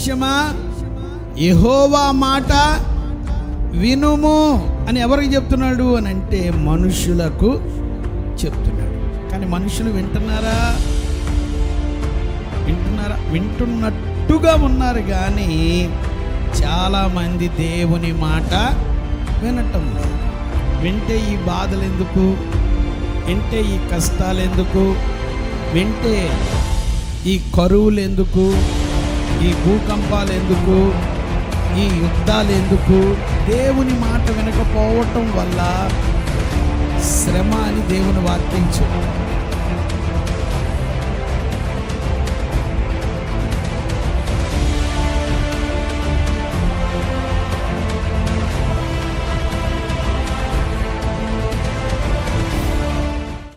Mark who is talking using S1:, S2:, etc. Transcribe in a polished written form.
S1: దేశమా యెహోవా మాట వినుము అని ఎవరికి చెప్తున్నాడు అని అంటే మనుషులకు చెప్తున్నాడు. కానీ మనుషులు వింటున్నారా? వింటున్నట్టుగా ఉన్నారు, కానీ చాలామంది దేవుని మాట వినటం లేదు. వింటే ఈ బాధలు ఎందుకు, వింటే ఈ కష్టాలు ఎందుకు, వింటే ఈ కరువులు ఎందుకు, ఈ భూకంపాలు ఎందుకు, ఈ యుద్ధాలు ఎందుకు? దేవుని మాట వినకపోవటం వల్ల శ్రమ అని దేవుని వాక్యం చెప్తాడు.